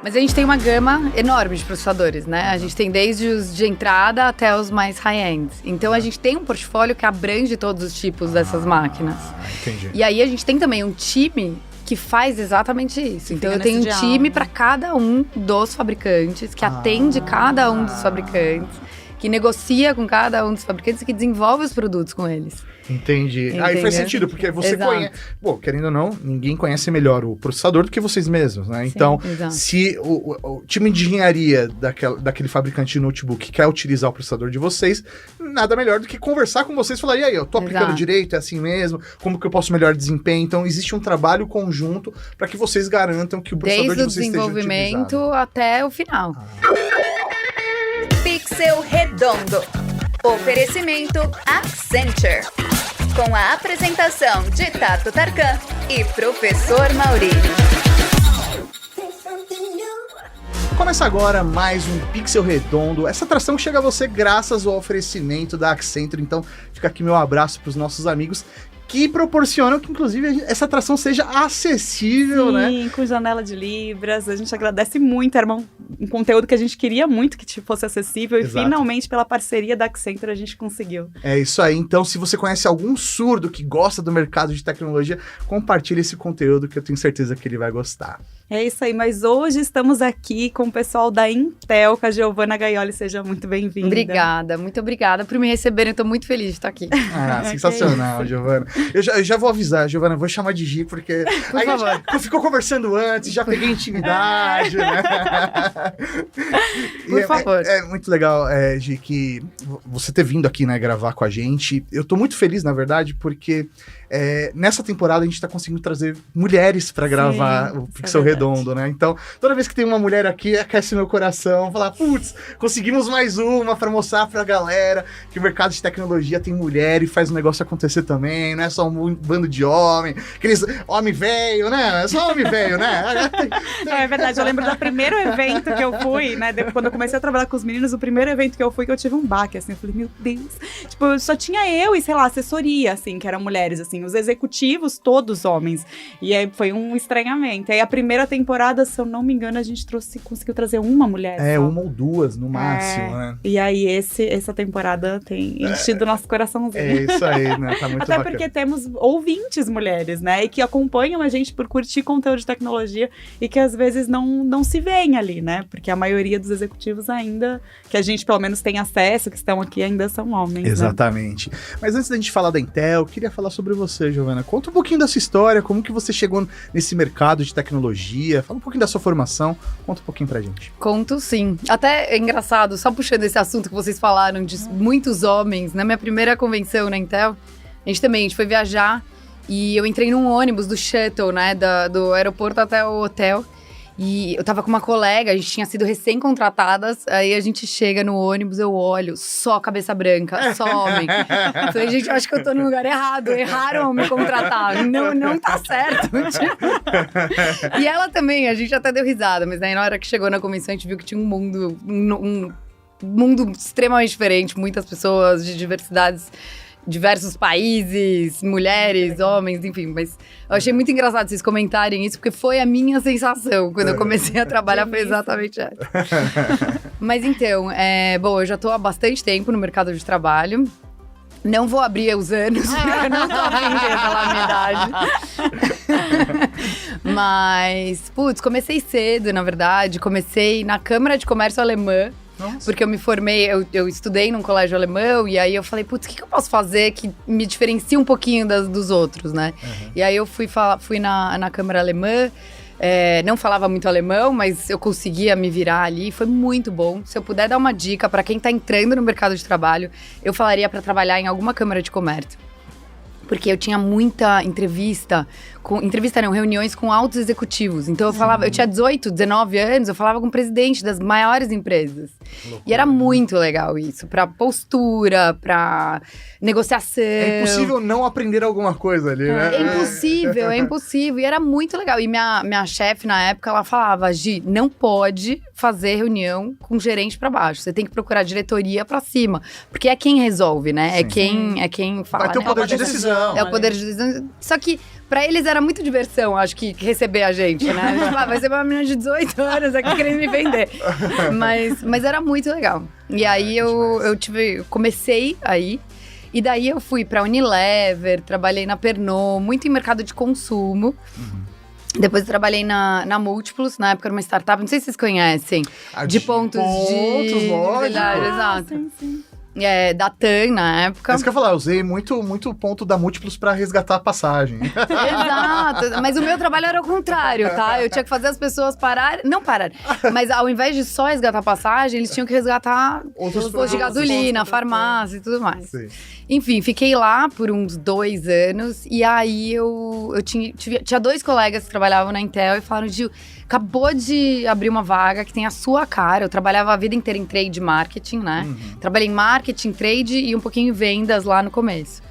Mas a gente tem uma gama enorme de processadores, né? A gente tem desde os de entrada até os mais high-end. Então a gente tem um portfólio que abrange todos os tipos dessas máquinas. Entendi. E aí a gente tem também um time que faz exatamente isso. Então eu tenho um time para cada um dos fabricantes, que atende cada um dos fabricantes, que negocia com cada um dos fabricantes e que desenvolve os produtos com eles. Entendi. Aí faz sentido, porque você conhece... Bom, querendo ou não, ninguém conhece melhor o processador do que vocês mesmos, né? Sim, então, exato. se o time de engenharia daquele fabricante de notebook quer utilizar o processador de vocês, nada melhor do que conversar com vocês e falar, e aí, eu tô aplicando direito, é assim mesmo? Como que eu posso melhorar desempenho? Então, existe um trabalho conjunto para que vocês garantam que o processador de vocês esteja utilizado. Desde o desenvolvimento até o final. Pixel Redondo. Oferecimento Accenture. Com a apresentação de Tato Tarkan e Professor Mauri. Começa agora mais um Pixel Redondo. Essa atração que chega a você graças ao oferecimento da Accenture. Então, fica aqui meu abraço para os nossos amigos que proporcionam que, inclusive, essa atração seja acessível, né? Sim, com janela de libras. A gente agradece muito. Era um conteúdo que a gente queria muito que fosse acessível. Exato. E, finalmente, pela parceria da Accenture, a gente conseguiu. É isso aí. Então, se você conhece algum surdo que gosta do mercado de tecnologia, compartilhe esse conteúdo que eu tenho certeza que ele vai gostar. É isso aí. Mas hoje estamos aqui com o pessoal da Intel, com a Giovana Gaioli. Seja muito bem-vinda. Obrigada, muito obrigada por me receberem. Eu tô muito feliz de estar aqui. Ah, sensacional, Giovana. Eu já vou avisar, Giovana, vou chamar de Gi, porque Por favor. Eu ficou conversando antes, já peguei intimidade, né? Por favor. É muito legal, Gi, que você ter vindo aqui, né, gravar com a gente. Eu tô muito feliz, na verdade, porque nessa temporada a gente tá conseguindo trazer mulheres pra gravar o Pixel Redondo, né? Então, toda vez que tem uma mulher aqui, aquece meu coração, falar, putz, conseguimos mais uma pra mostrar pra galera que o mercado de tecnologia tem mulher e faz o negócio acontecer também, não é só um bando de homem, aqueles homem velho, né? É só homem velho, né? É verdade, eu lembro do primeiro evento que eu fui, né? Quando eu comecei a trabalhar com os meninos, o primeiro evento que eu fui, que eu tive um baque, assim, eu falei, meu Deus. Tipo, só tinha eu e, sei lá, assessoria, assim, que eram mulheres, assim, os executivos, todos homens. E aí foi um estranhamento. Aí a primeira temporada, se eu não me engano, a gente conseguiu trazer uma mulher. É, só. uma ou duas, no máximo, né? E aí essa temporada tem enchido o nosso coraçãozinho. É isso aí, né? Tá muito Até bacana. porque temos ouvintes mulheres, né? E que acompanham a gente por curtir conteúdo de tecnologia e que às vezes não se veem ali, né? Porque a maioria dos executivos ainda, que a gente pelo menos tem acesso, que estão aqui, ainda são homens. Exatamente. Né? Mas antes da gente falar da Intel, eu queria falar sobre você, Giovana. Conta um pouquinho da sua história, como que você chegou nesse mercado de tecnologia. Fala um pouquinho da sua formação. Conta um pouquinho pra gente. Conto sim. Até é engraçado, só puxando esse assunto que vocês falaram de muitos homens. Na minha primeira convenção na Intel, a gente foi viajar e eu entrei num ônibus do shuttle, né, do aeroporto até o hotel. E eu tava com uma colega, a gente tinha sido recém-contratadas, aí a gente chega no ônibus, eu olho, só cabeça branca, só homem. Eu falei, gente, eu acho que eu tô no lugar errado, erraram me contratar, não tá certo. E ela também, a gente até deu risada, mas aí na hora que chegou na convenção a gente viu que tinha um mundo extremamente diferente, muitas pessoas de diversos países, mulheres, homens, enfim. Mas eu achei muito engraçado vocês comentarem isso, porque foi a minha sensação quando eu comecei a trabalhar, foi exatamente essa. Mas então, bom, eu já tô há bastante tempo no mercado de trabalho. Não vou abrir os anos, porque eu não tô afim de falar a minha idade. Mas, putz, comecei cedo, na verdade. Comecei na Câmara de Comércio Alemã. Nossa. Porque eu me formei, eu estudei num colégio alemão, e aí eu falei, putz, o que eu posso fazer que me diferencie um pouquinho dos outros, né? Uhum. E aí eu fui na Câmara Alemã, não falava muito alemão, mas eu conseguia me virar ali, foi muito bom. Se eu puder dar uma dica para quem tá entrando no mercado de trabalho, eu falaria para trabalhar em alguma Câmara de Comércio. Porque eu tinha muita reuniões com altos executivos. Então eu falava, eu tinha 18, 19 anos, eu falava com o presidente das maiores empresas. Loucura. E era muito legal isso, pra postura, pra negociação. É impossível não aprender alguma coisa ali, né? É impossível. E era muito legal. E minha chefe, na época, ela falava, Gi, não pode fazer reunião com gerente pra baixo. Você tem que procurar diretoria pra cima. Porque é quem resolve, né? É quem fala. Vai ter o poder de decisão. É o poder de decisão. Só que pra eles era muito diversão, acho que receber a gente, né? Tipo, vai ser uma menina de 18 anos aqui querendo me vender. Mas era muito legal. E aí eu comecei aí. E daí eu fui pra Unilever, trabalhei na Pernod, muito em mercado de consumo. Depois eu trabalhei na Múltiplos, na época era uma startup, não sei se vocês conhecem. De pontos de... lógico. Exato. Sim. Da TAM, na época. É isso que eu ia falar, eu usei muito ponto da Múltiplos pra resgatar a passagem. Exato, mas o meu trabalho era o contrário, tá? Eu tinha que fazer as pessoas não pararem, mas ao invés de só resgatar passagem, eles tinham que resgatar Outros os postos de gasolina, farmácia e tudo mais. Sim. Enfim, fiquei lá por uns 2 anos e aí eu tinha 2 colegas que trabalhavam na Intel e falaram, Gil, acabou de abrir uma vaga que tem a sua cara. Eu trabalhava a vida inteira em trade marketing, né? Trabalhei em marketing, trade e um pouquinho em vendas lá no começo.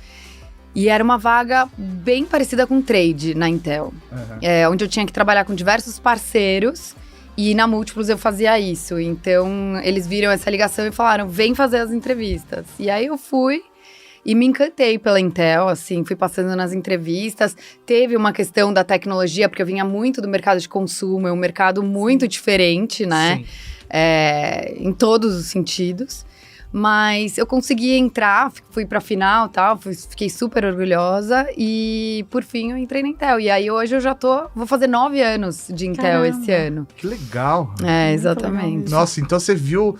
E era uma vaga bem parecida com trade na Intel. Onde eu tinha que trabalhar com diversos parceiros e na Múltiplos eu fazia isso. Então, eles viram essa ligação e falaram, vem fazer as entrevistas. E aí eu fui e me encantei pela Intel, assim, fui passando nas entrevistas. Teve uma questão da tecnologia, porque eu vinha muito do mercado de consumo, é um mercado muito diferente, né? Em todos os sentidos. Mas eu consegui entrar, fui pra final e tal, fiquei super orgulhosa e por fim eu entrei na Intel. E aí hoje eu já vou fazer 9 anos de Intel esse ano. Que legal. Exatamente. Nossa, então você viu...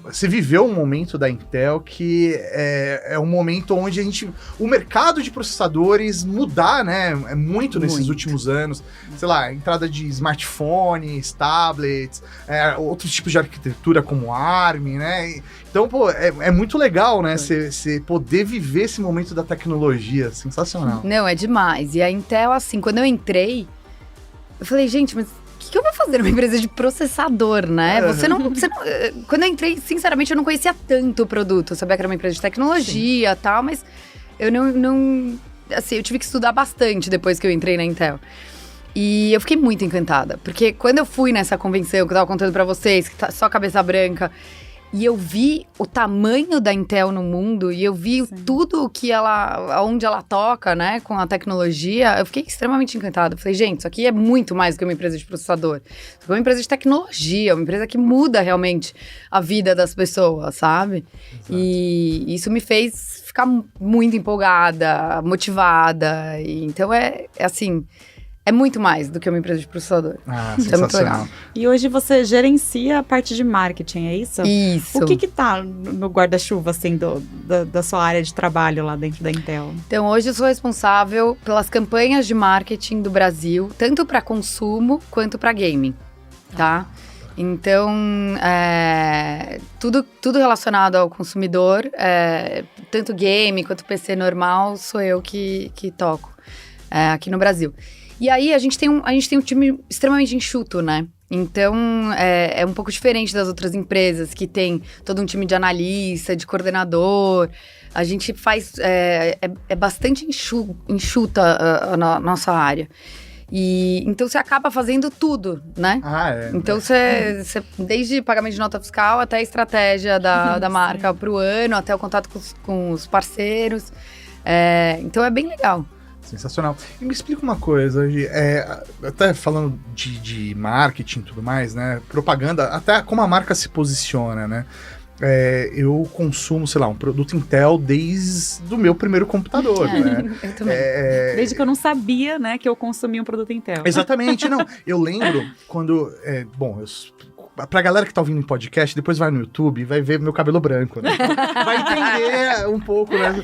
você viveu um momento da Intel que é um momento onde o mercado de processadores mudar, né? Muito nesses últimos anos. Sei lá, entrada de smartphones, tablets, outros tipos de arquitetura como ARM, né? Então, pô, é muito legal, né? Você poder viver esse momento da tecnologia. Sensacional. Não, é demais. E a Intel, assim, quando eu entrei, eu falei, gente, mas o que eu vou fazer numa empresa de processador, né? Você não... Quando eu entrei, sinceramente, eu não conhecia tanto o produto. Eu sabia que era uma empresa de tecnologia e tal, mas eu não... Assim, eu tive que estudar bastante depois que eu entrei na Intel. E eu fiquei muito encantada. Porque quando eu fui nessa convenção que eu tava contando pra vocês, que tá só cabeça branca... E eu vi o tamanho da Intel no mundo e eu vi tudo que onde ela toca, né, com a tecnologia. Eu fiquei extremamente encantada. Falei, gente, isso aqui é muito mais do que uma empresa de processador. Isso aqui é uma empresa de tecnologia, uma empresa que muda realmente a vida das pessoas, sabe? Exato. E isso me fez ficar muito empolgada, motivada. Então assim... É muito mais do que uma empresa de processador. Isso é muito legal. E hoje você gerencia a parte de marketing, é isso? Isso. O que tá no guarda-chuva, assim, da sua área de trabalho lá dentro da Intel? Então, hoje eu sou responsável pelas campanhas de marketing do Brasil, tanto para consumo quanto para gaming, tá? Então, tudo relacionado ao consumidor, tanto game quanto PC normal, sou eu que toco aqui no Brasil. E aí, a gente tem um time extremamente enxuto, né? Então, é um pouco diferente das outras empresas, que tem todo um time de analista, de coordenador. A gente faz... É bastante enxuta a nossa área. E então, você acaba fazendo tudo, né? Então, você desde pagamento de nota fiscal até a estratégia da marca para o ano, até o contato com os parceiros. Então, é bem legal. Sensacional. E me explica uma coisa, até falando de marketing e tudo mais, né? Propaganda, até como a marca se posiciona, né? Eu consumo, sei lá, um produto Intel desde o meu primeiro computador, né? Eu também. Desde que eu não sabia, né, que eu consumia um produto Intel. Exatamente, não. Eu lembro quando... Pra galera que tá ouvindo em podcast, depois vai no YouTube e vai ver meu cabelo branco, né? Vai entender um pouco, né?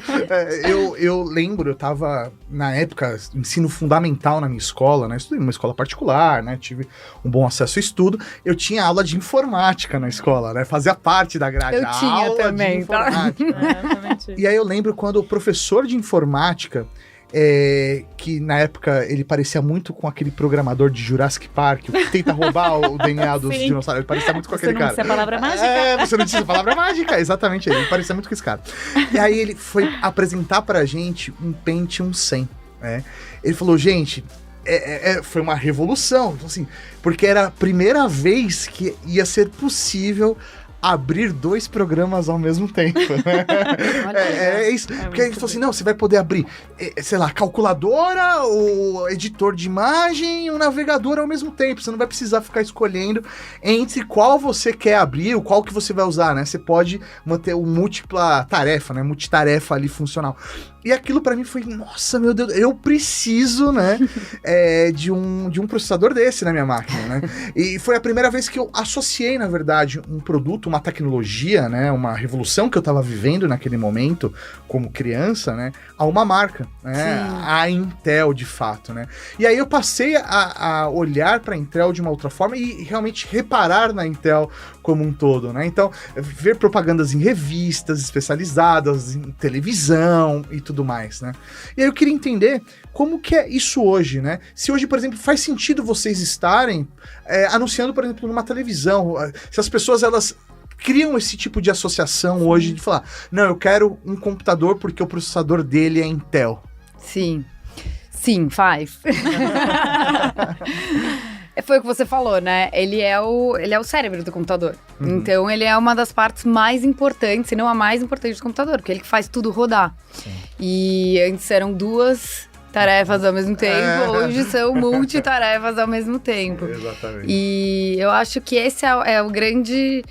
Eu lembro, eu tava, na época, ensino fundamental na minha escola, né? Estudei numa escola particular, né? Tive um bom acesso ao estudo. Eu tinha aula de informática na escola, né? Fazia parte da grade. Eu tinha aula também, de informática. E aí eu lembro quando o professor de informática... que na época ele parecia muito com aquele programador de Jurassic Park, o que tenta roubar o DNA dos dinossauros. Ele parecia muito com aquele cara. Você não disse a palavra mágica. Você não disse a palavra mágica, exatamente. Ele parecia muito com esse cara. E aí ele foi apresentar pra gente um Pentium 100, né? Ele falou, gente... foi uma revolução, assim, porque era a primeira vez que ia ser possível abrir 2 programas ao mesmo tempo. É isso. Porque a gente falou assim, não, você vai poder abrir, sei lá, calculadora, o editor de imagem, o navegador ao mesmo tempo. Você não vai precisar ficar escolhendo entre qual você quer abrir, o qual que você vai usar, né? Você pode manter o múltipla tarefa, né? Multitarefa ali funcional. E aquilo pra mim foi, nossa, meu Deus, eu preciso, né, de um processador desse na minha máquina, né? E foi a primeira vez que eu associei, na verdade, um produto, uma tecnologia, né, uma revolução que eu tava vivendo naquele momento, como criança, né, a uma marca, né, a Intel, de fato, né? E aí eu passei a olhar pra Intel de uma outra forma e realmente reparar na Intel como um todo, né? Então, ver propagandas em revistas especializadas, em televisão e tudo mais, né? E aí eu queria entender como que é isso hoje, né? Se hoje, por exemplo, faz sentido vocês estarem anunciando, por exemplo, numa televisão, se as pessoas, elas criam esse tipo de associação hoje de falar, não, eu quero um computador porque o processador dele é Intel. Sim, faz. Foi o que você falou, né? Ele é o cérebro do computador. Uhum. Então, ele é uma das partes mais importantes, se não a mais importante do computador, porque ele que faz tudo rodar. Sim. E antes eram 2 tarefas ao mesmo tempo, hoje são multitarefas ao mesmo tempo. Exatamente. E eu acho que esse é o grande...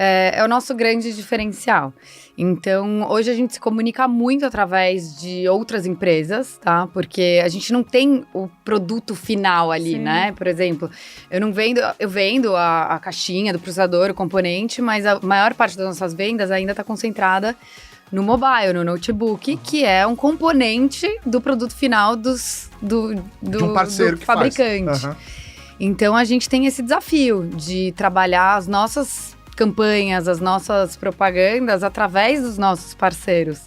É o nosso grande diferencial. Então, hoje a gente se comunica muito através de outras empresas, tá? Porque a gente não tem o produto final ali, né? Por exemplo, eu vendo a caixinha do processador, o componente, mas a maior parte das nossas vendas ainda está concentrada no mobile, no notebook, que é um componente do produto final de um parceiro do fabricante. Então, a gente tem esse desafio de trabalhar as nossas campanhas, as nossas propagandas através dos nossos parceiros,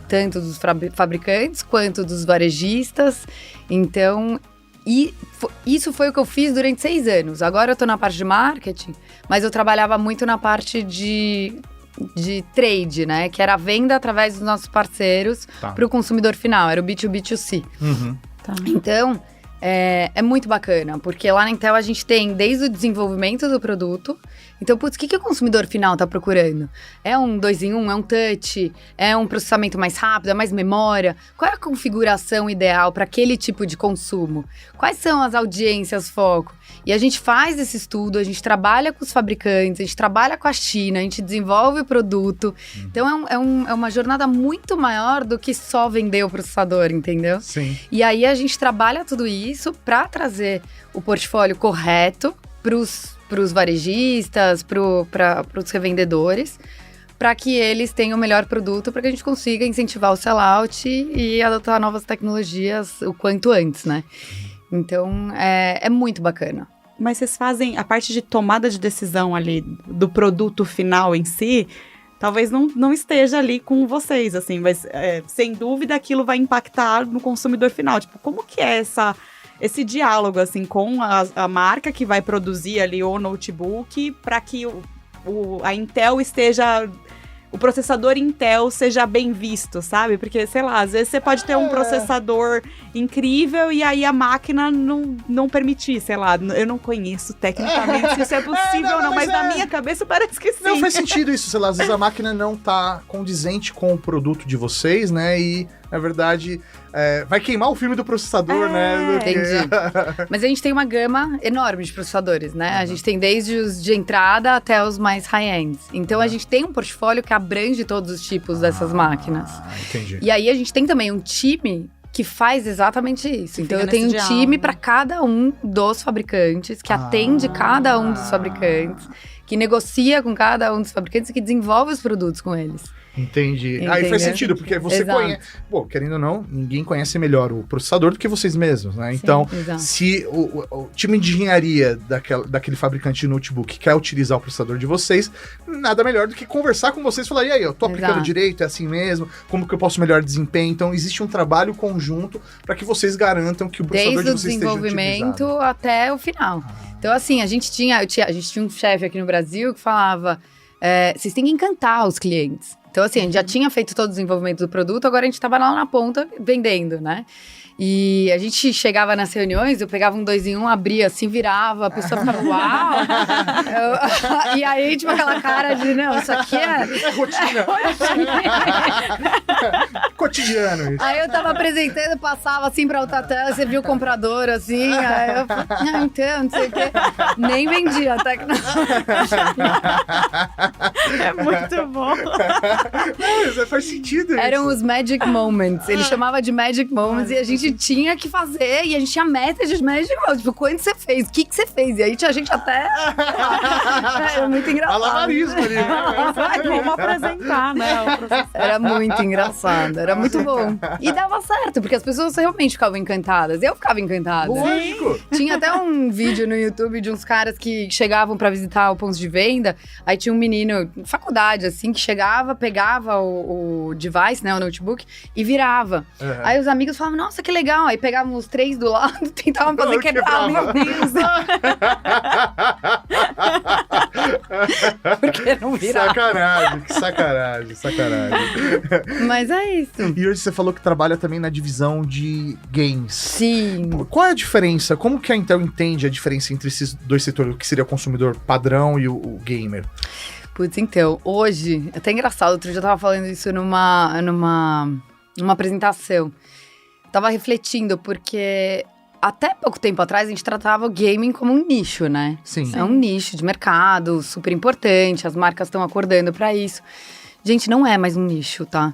tanto dos fabricantes quanto dos varejistas. Então, isso foi o que eu fiz durante 6 anos. Agora eu tô na parte de marketing, mas eu trabalhava muito na parte de trade, né? Que era a venda através dos nossos parceiros para o consumidor final, era o B2B2C. Tá. Então, é muito bacana, porque lá na Intel a gente tem desde o desenvolvimento do produto. Então, putz, o que o consumidor final está procurando? É um 2-in-1? É um touch? É um processamento mais rápido? É mais memória? Qual é a configuração ideal para aquele tipo de consumo? Quais são as audiências foco? E a gente faz esse estudo, a gente trabalha com os fabricantes, a gente trabalha com a China, a gente desenvolve o produto. Então, é uma jornada muito maior do que só vender o processador, entendeu? Sim. E aí, a gente trabalha tudo isso para trazer o portfólio correto para os varejistas, para os revendedores, para que eles tenham o melhor produto, para que a gente consiga incentivar o sellout e adotar novas tecnologias o quanto antes, né? Então, é muito bacana. Mas vocês fazem a parte de tomada de decisão ali do produto final em si, talvez não esteja ali com vocês, assim, mas sem dúvida aquilo vai impactar no consumidor final. Tipo, como que é esse diálogo, assim, com a marca que vai produzir ali o notebook para que a Intel esteja... O processador Intel seja bem visto, sabe? Porque, sei lá, às vezes você pode ter um processador incrível e aí a máquina não permitir, sei lá. Eu não conheço tecnicamente se isso é possível ou não, mas na minha cabeça parece que sim. Não faz sentido isso, sei lá, às vezes a máquina não tá condizente com o produto de vocês, né? E, na verdade, vai queimar o filme do processador, né? Entendi. Mas a gente tem uma gama enorme de processadores, né? A gente tem desde os de entrada até os mais high-end. Então, a gente tem um portfólio que abrange todos os tipos dessas máquinas. Entendi. E aí, a gente tem também um time que faz exatamente isso. Então, eu tenho um time para cada um dos fabricantes, que atende cada um dos fabricantes, que negocia com cada um dos fabricantes e que desenvolve os produtos com eles. Entendi. Aí faz sentido, porque você conhece... Bom, querendo ou não, ninguém conhece melhor o processador do que vocês mesmos, né? Sim, então, se o time de engenharia daquele fabricante de notebook quer utilizar o processador de vocês, nada melhor do que conversar com vocês e falar, e aí, eu tô aplicando direito, é assim mesmo? Como que eu posso melhorar desempenho? Então, existe um trabalho conjunto para que vocês garantam que o processador de vocês esteja utilizado. Desde o desenvolvimento até o final. Então, assim, a gente tinha um chefe aqui no Brasil que falava, vocês têm que encantar os clientes. Então, assim, a gente já tinha feito todo o desenvolvimento do produto, agora a gente tava lá na ponta vendendo, né? E a gente chegava nas reuniões, eu pegava um 2 em 1, abria assim, virava, a pessoa ficava, uau! E aí, tipo, aquela cara de, não, isso aqui É rotina. Cotidiano isso. Aí eu tava apresentando, passava assim pra outra tela, você viu o comprador assim, aí eu falei, então, não sei o quê. Nem vendia a tecnologia. É muito bom. Não, isso faz sentido isso. Eram os Magic Moments, ele chamava de Magic Moments e a gente tinha que fazer, e a gente tinha meta de Magic Moments, tipo, quanto você fez, o que você fez? E aí tinha gente até... Era muito engraçado. Malabarismo ali. Vamos apresentar, né? o processo. Era muito engraçado, era muito bom. E dava certo, porque as pessoas realmente ficavam encantadas. Eu ficava encantada. Lógico. Tinha até um vídeo no YouTube de uns caras que chegavam pra visitar o ponto de venda. Aí tinha um menino, faculdade, assim, que chegava, pegava o device, né, o notebook, e virava. Uhum. Aí os amigos falavam, nossa, que legal. Aí pegavam os 3 do lado, tentavam fazer quebrar. Meu Deus. Porque não virava. Sacanagem. Mas é isso. E hoje você falou que trabalha também na divisão de games. Sim. Qual é a diferença? Como que a Intel entende a diferença entre esses dois setores, o que seria o consumidor padrão e o gamer? Putz, então, hoje, é até engraçado, outro dia eu tava falando isso numa apresentação. Tava refletindo, porque até pouco tempo atrás a gente tratava o gaming como um nicho, né? Sim. É um nicho de mercado super importante, as marcas estão acordando pra isso. Gente, não é mais um nicho, tá?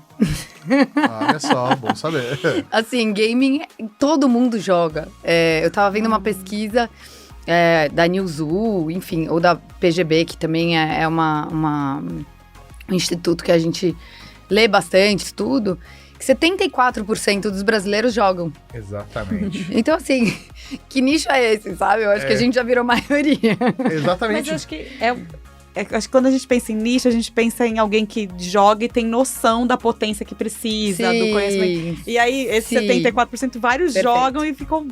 Olha só, bom saber. Assim, gaming, todo mundo joga. Eu tava vendo uma pesquisa da Newzoo, enfim, ou da PGB, que também é um instituto que a gente lê bastante, estudo, que 74% dos brasileiros jogam. Exatamente. Então, assim, que nicho é esse, sabe? Eu acho que a gente já virou maioria. Exatamente. Mas eu acho que acho que quando a gente pensa em nicho, a gente pensa em alguém que joga e tem noção da potência que precisa, do conhecimento. E aí, esse 74%, vários Perfeito. jogam e ficam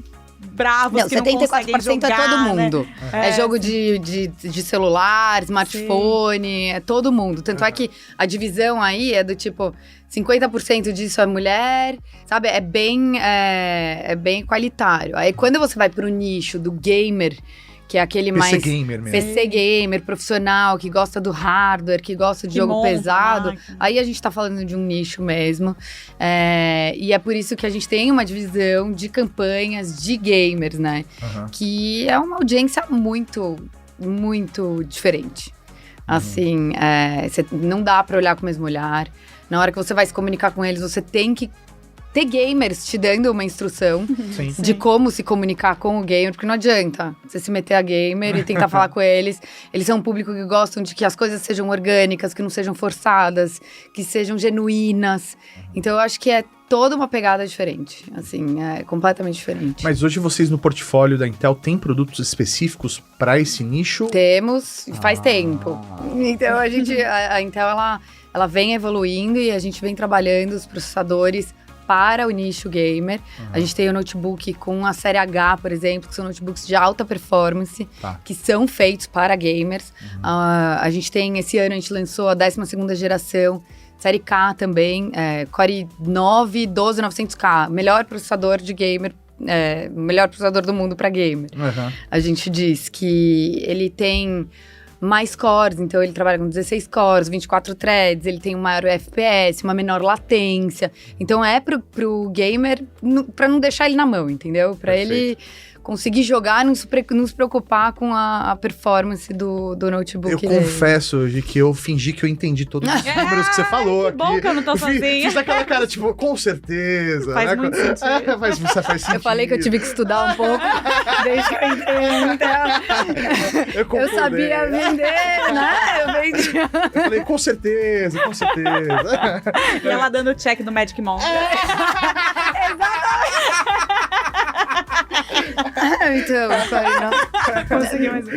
bravos, Não, que não conseguem 74% jogar, é todo mundo. Né? É jogo de celular, smartphone, é todo mundo. Tanto é que a divisão aí é do tipo, 50% disso é mulher, sabe? É bem qualitário. Aí quando você vai pro nicho do gamer, que é aquele PC mais... gamer mesmo. PC gamer, profissional, que gosta do hardware, que gosta de Que jogo monta pesado. máquina. Aí a gente tá falando de um nicho mesmo. E é por isso que a gente tem uma divisão de campanhas de gamers, né? Uhum. Que é uma audiência muito, muito diferente. Assim, não dá pra olhar com o mesmo olhar. Na hora que você vai se comunicar com eles, você tem que ter gamers te dando uma instrução Sim. de como se comunicar com o gamer, porque não adianta você se meter a gamer e tentar falar com eles. Eles são um público que gostam de que as coisas sejam orgânicas, que não sejam forçadas, que sejam genuínas. Então eu acho que é toda uma pegada diferente, assim, é completamente diferente. Mas hoje vocês no portfólio da Intel têm produtos específicos para esse nicho? Temos, faz tempo. Então a Intel ela vem evoluindo e a gente vem trabalhando os processadores para o nicho gamer. A gente tem o notebook com a série H, por exemplo, que são notebooks de alta performance, que são feitos para gamers. A gente tem, esse ano a gente lançou a 12ª geração, série K também, Core 9 12900K, melhor processador de gamer, melhor processador do mundo para gamer. A gente diz que ele tem mais cores, então ele trabalha com 16 cores, 24 threads, ele tem um maior FPS, uma menor latência. Então pro gamer, pra não deixar ele na mão, entendeu? Pra ele conseguir jogar, não se preocupar com a performance do notebook dele. Eu confesso hoje que eu fingi que eu entendi todos os números que você falou aqui. Bom que eu não tô sozinha. Fiz aquela cara, tipo, com certeza. Faz muito sentido. Faz sentido. Eu falei que eu tive que estudar um pouco desde que eu entrei, então eu sabia vender, né? Eu vendia. Eu falei, com certeza. E ela dando check no Magic Monster. Então, não. Consegui mais um.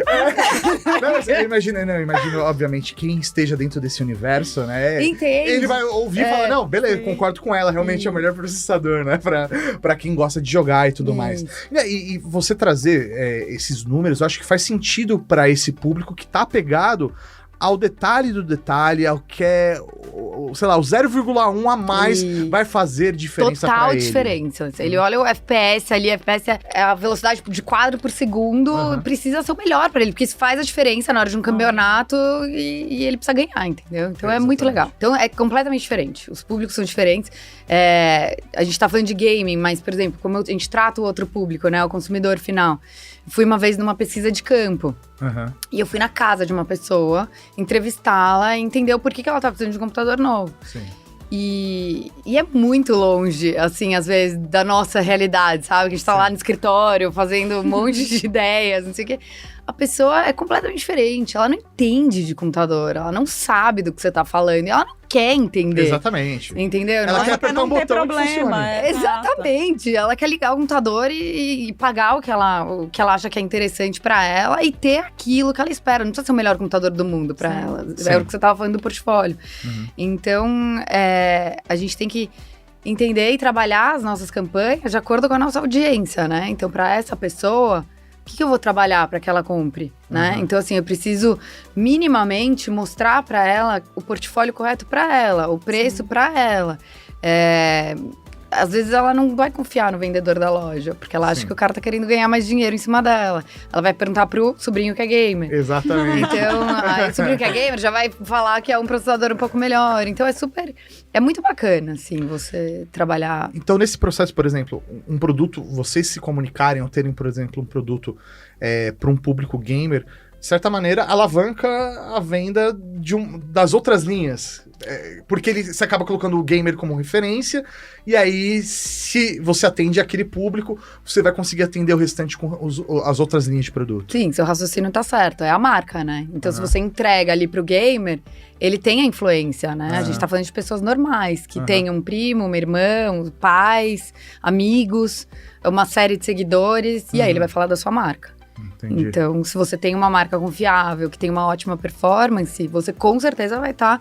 Eu imagino, obviamente, quem esteja dentro desse universo, né? Entende. Ele vai ouvir e falar, não, beleza, concordo com ela, realmente é o melhor processador, né? Pra quem gosta de jogar e tudo mais. E você trazer esses números, eu acho que faz sentido pra esse público que tá apegado ao detalhe do detalhe, ao que é, sei lá, o 0,1 a mais vai fazer diferença pra ele. Total diferença. Ele olha o FPS ali, FPS é a velocidade de quadro por segundo, precisa ser o melhor pra ele, porque isso faz a diferença na hora de um campeonato e ele precisa ganhar, entendeu? Então é muito legal. Então é completamente diferente. Os públicos são diferentes. A gente tá falando de gaming, mas, por exemplo, como a gente trata o outro público, né? O consumidor final. Fui uma vez numa pesquisa de campo. E eu fui na casa de uma pessoa, entrevistá-la e entender o porquê que ela tá precisando de um computador novo. Sim. E é muito longe, assim, às vezes, da nossa realidade, sabe? Que a gente tá lá no escritório, fazendo um monte de ideias, não sei o quê. A pessoa é completamente diferente, ela não entende de computador, ela não sabe do que você tá falando, e ela não quer entender. Exatamente. Entendeu? Ela quer apertar um botão problema, que funcione. Exatamente. Ela quer ligar o computador e pagar o que ela acha que é interessante pra ela e ter aquilo que ela espera. Não precisa ser o melhor computador do mundo pra ela. É o que você tava falando do portfólio. Então, a gente tem que entender e trabalhar as nossas campanhas de acordo com a nossa audiência, né? Então, pra essa pessoa, o que eu vou trabalhar para que ela compre, né? Então, assim, eu preciso minimamente mostrar para ela o portfólio correto para ela, o preço para ela. Às vezes ela não vai confiar no vendedor da loja, porque ela acha que o cara tá querendo ganhar mais dinheiro em cima dela. Ela vai perguntar pro sobrinho que é gamer. Exatamente. Então, aí o sobrinho que é gamer já vai falar que é um processador um pouco melhor. Então, é muito bacana, assim, você trabalhar. Então, nesse processo, por exemplo, um produto, vocês se comunicarem ou terem, por exemplo, um produto para um público gamer, de certa maneira, alavanca a venda das outras linhas. Porque você acaba colocando o gamer como referência, e aí, se você atende aquele público, você vai conseguir atender o restante com as outras linhas de produto. Sim, seu raciocínio tá certo, é a marca, né? Então, se você entrega ali pro gamer, ele tem a influência, né? A gente tá falando de pessoas normais, que tem um primo, uma irmã, pais, amigos, uma série de seguidores, e aí ele vai falar da sua marca. Entendi. Então, se você tem uma marca confiável, que tem uma ótima performance, você com certeza vai estar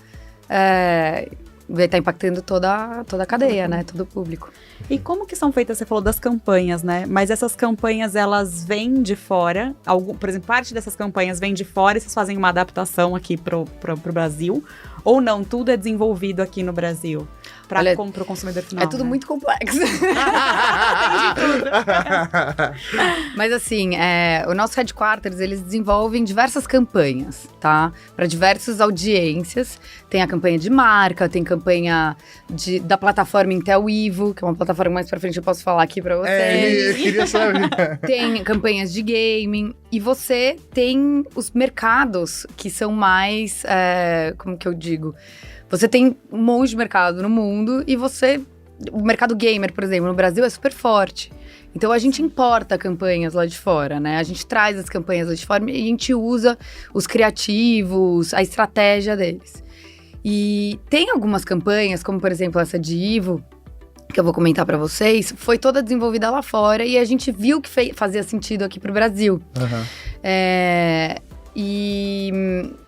impactando toda a cadeia, né? Todo o público. E como que são feitas, você falou das campanhas, né? Mas essas campanhas, elas vêm de fora? Por exemplo, parte dessas campanhas vem de fora e vocês fazem uma adaptação aqui pro Brasil? Ou não, tudo é desenvolvido aqui no Brasil? Pro consumidor final, é tudo né? muito complexo. Mas assim, o nosso headquarters, eles desenvolvem diversas campanhas, tá? Para diversas audiências. Tem a campanha de marca, tem campanha da plataforma Intel Evo, que é uma plataforma mais pra frente eu posso falar aqui pra vocês. Eu queria saber. Tem campanhas de gaming. E você tem os mercados que são mais, como que eu digo? Você tem um monte de mercado no mundo e o mercado gamer, por exemplo, no Brasil é super forte. Então a gente importa campanhas lá de fora, né? A gente traz as campanhas lá de fora e a gente usa os criativos, a estratégia deles. E tem algumas campanhas, como por exemplo essa de Evo, que eu vou comentar pra vocês, foi toda desenvolvida lá fora e a gente viu que fazia sentido aqui pro Brasil.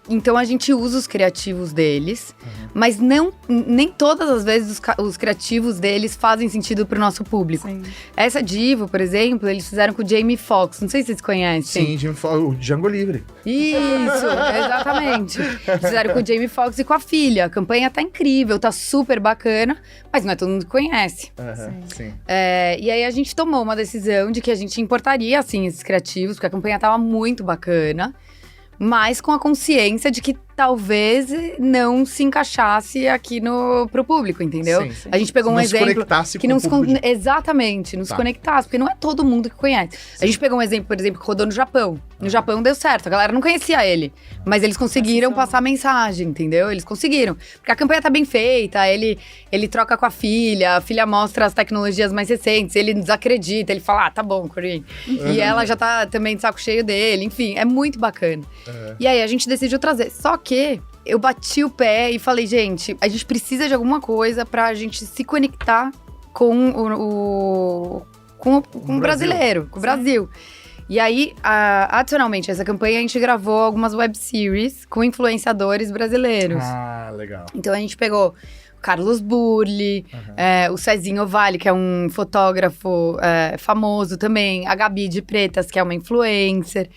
Então a gente usa os criativos deles, mas nem todas as vezes os criativos deles fazem sentido pro nosso público. Sim. Essa Divo, por exemplo, eles fizeram com o Jamie Foxx, não sei se vocês conhecem. Sim, o Django Livre. Isso, exatamente. Fizeram com o Jamie Foxx e com a filha. A campanha tá incrível, tá super bacana, mas não é todo mundo que conhece. Sim. E aí a gente tomou uma decisão de que a gente importaria, assim, esses criativos, porque a campanha tava muito bacana, mas com a consciência de que talvez não se encaixasse aqui pro público, entendeu? Sim. A gente pegou um exemplo que não se conectasse exatamente, não se conectasse, porque não é todo mundo que conhece. A gente pegou um exemplo, por exemplo, que rodou no Japão. No Japão deu certo, a galera não conhecia ele, mas eles conseguiram passar a mensagem, entendeu? Eles conseguiram, porque a campanha tá bem feita, ele troca com a filha mostra as tecnologias mais recentes, ele desacredita, ele fala, tá bom, Corinne. E ela já tá também de saco cheio dele, enfim, é muito bacana. E aí a gente decidiu trazer, só que eu bati o pé e falei, gente, a gente precisa de alguma coisa pra gente se conectar com o brasileiro, com o Brasil. E aí, adicionalmente, essa campanha a gente gravou algumas webseries com influenciadores brasileiros. Ah, legal. Então a gente pegou o Carlos Burli, o Cezinho Vale, que é um fotógrafo famoso também, a Gabi de Pretas, que é uma influencer.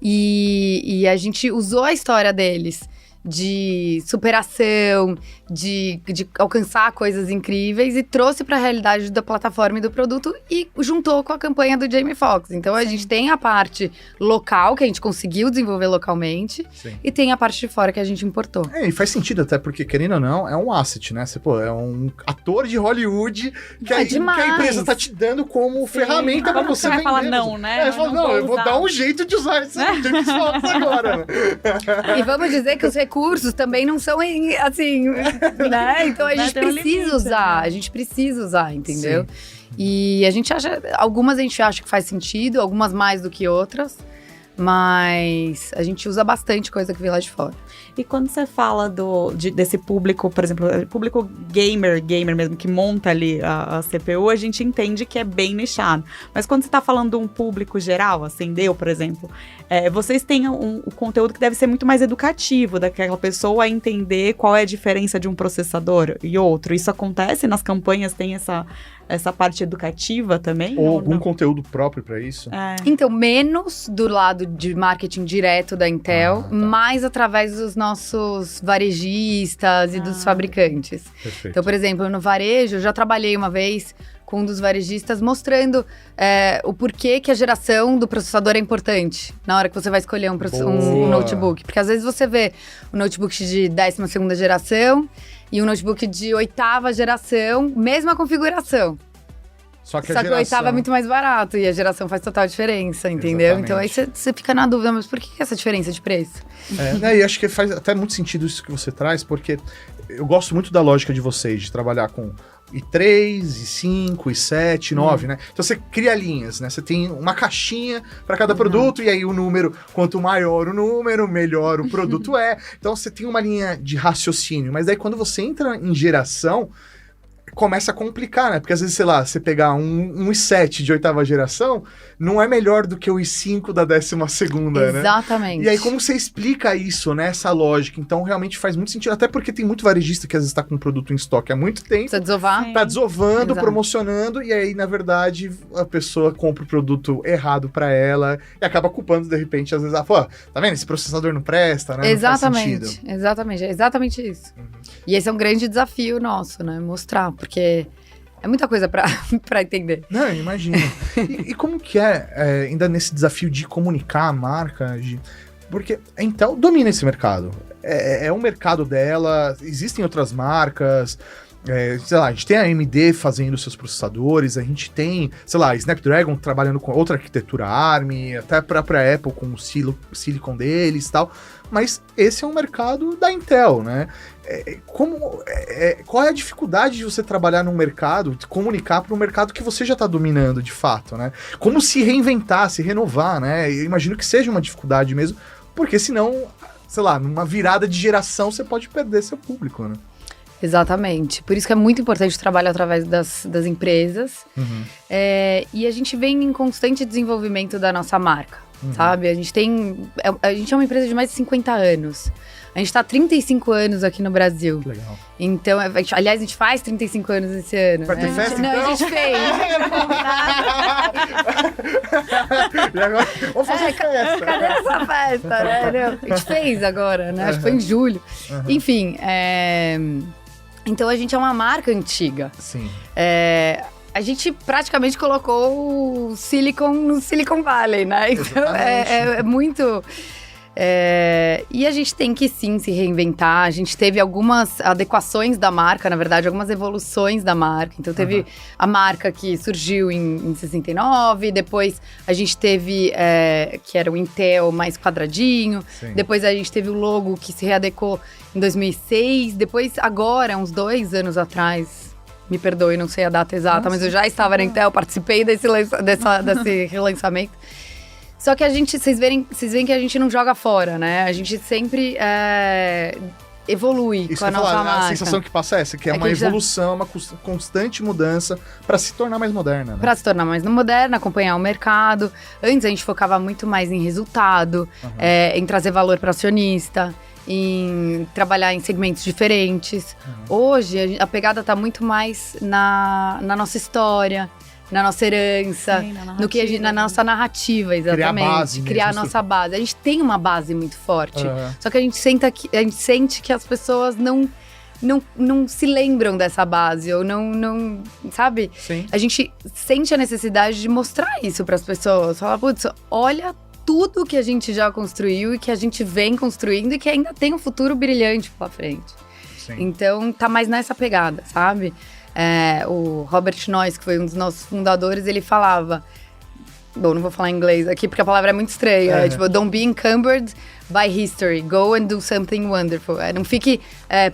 E a gente usou a história deles de superação, de alcançar coisas incríveis e trouxe para a realidade da plataforma e do produto e juntou com a campanha do Jamie Foxx. Então a gente tem a parte local que a gente conseguiu desenvolver localmente e tem a parte de fora que a gente importou. E faz sentido até porque, querendo ou não, é um asset, né? Você, é um ator de Hollywood que a empresa tá te dando como ferramenta pra você vender. Você vai falar não, né? Eu vou dar um jeito de usar esse Jamie Foxx agora. E vamos dizer que os recursos também não são assim, né? Então a gente precisa usar, a gente precisa usar, entendeu? Sim. E a gente acha, algumas a gente acha que faz sentido, algumas mais do que outras, mas a gente usa bastante coisa que vem lá de fora. E quando você fala desse público, por exemplo, público gamer mesmo, que monta ali a CPU, a gente entende que é bem nichado. Mas quando você tá falando de um público geral, assim, por exemplo, vocês têm o conteúdo que deve ser muito mais educativo, daquela pessoa entender qual é a diferença de um processador e outro. Isso acontece nas campanhas, tem essa parte educativa também? Ou algum conteúdo próprio para isso? Então, menos do lado de marketing direto da Intel, mais através dos nossos varejistas e dos fabricantes. Perfeito. Então, por exemplo, no varejo, eu já trabalhei uma vez com um dos varejistas mostrando o porquê que a geração do processador é importante na hora que você vai escolher um notebook. Porque às vezes você vê um notebook de 12ª geração e um notebook de 8ª geração, mesma configuração. Só que a 8ª é muito mais barato e a geração faz total diferença, entendeu? Exatamente. Então aí você fica na dúvida, mas por que essa diferença de preço? E acho que faz até muito sentido isso que você traz, porque eu gosto muito da lógica de vocês, de trabalhar com i3, i5, i7, i9, né? Então você cria linhas, né? Você tem uma caixinha para cada produto e aí o número, quanto maior o número, melhor o produto é. Então você tem uma linha de raciocínio, mas daí quando você entra em geração, começa a complicar, né? Porque às vezes, sei lá, você pegar um i7 de 8ª geração, não é melhor do que o i5 da 12ª, né? Exatamente. E aí, como você explica isso, né? Essa lógica? Então, realmente faz muito sentido. Até porque tem muito varejista que às vezes tá com um produto em estoque há muito tempo. Precisa desovar. Tá desovando, promocionando, e aí, na verdade, a pessoa compra o produto errado pra ela e acaba culpando, de repente, às vezes, pô, tá vendo? Esse processador não presta, né? Exatamente. Não faz sentido. Exatamente. É exatamente isso. E esse é um grande desafio nosso, né? Mostrar, porque é muita coisa pra entender. Não, imagina. E como que ainda nesse desafio de comunicar a marca, porque a Intel domina esse mercado. É um mercado dela, existem outras marcas, sei lá, a gente tem a AMD fazendo seus processadores, a gente tem, sei lá, Snapdragon trabalhando com outra arquitetura ARM, até a própria Apple com o Silicon deles e tal, mas esse é um mercado da Intel, né? Qual é a dificuldade de você trabalhar num mercado, de comunicar para um mercado que você já está dominando de fato, né? Como se reinventar, se renovar, né? Eu imagino que seja uma dificuldade mesmo, porque senão, sei lá, numa virada de geração você pode perder seu público, né? Exatamente. Por isso que é muito importante o trabalho através das empresas. E a gente vem em constante desenvolvimento da nossa marca, sabe? A gente é uma empresa de mais de 50 anos. A gente tá há 35 anos aqui no Brasil. Legal. Então, aliás, a gente faz 35 anos esse ano. Vai ter festa, Não, então? a gente fez. E agora, vamos fazer festa. Cadê essa festa, né? Não, a gente fez agora, né? Acho que foi em julho. Enfim, então a gente é uma marca antiga. Sim. A gente praticamente colocou o Silicon no Silicon Valley, né? Então é muito... e a gente tem que sim se reinventar. A gente teve algumas adequações da marca, na verdade, algumas evoluções da marca. Então teve a marca que surgiu em 69, depois a gente teve que era o Intel mais quadradinho, depois a gente teve o logo que se readequou em 2006, depois agora, uns 2 anos atrás, me perdoe, não sei a data exata, mas eu já estava na Intel, participei desse relançamento. Só que vocês veem que a gente não joga fora, né? A gente sempre evolui isso com a nossa marca. A sensação que passa é essa, que é uma evolução, uma constante mudança para se tornar mais moderna. Né? Para se tornar mais moderna, acompanhar o mercado. Antes a gente focava muito mais em resultado, em trazer valor para o acionista, em trabalhar em segmentos diferentes. Hoje a pegada está muito mais na nossa história, na nossa herança, Sim, na no que na nossa narrativa, exatamente. Criar a base Criar a mesmo, nossa base. A gente tem uma base muito forte. Aham. Só que a gente sente que as pessoas não se lembram dessa base, ou não, sabe? Sim. A gente sente a necessidade de mostrar isso para as pessoas. Falar, putz, olha tudo que a gente já construiu e que a gente vem construindo e que ainda tem um futuro brilhante pela frente. Sim. Então, tá mais nessa pegada, sabe? O Robert Noyce, que foi um dos nossos fundadores, ele falava... Bom, não vou falar em inglês aqui porque a palavra é muito estranha. É tipo, don't be encumbered by history. Go and do something wonderful. Não fique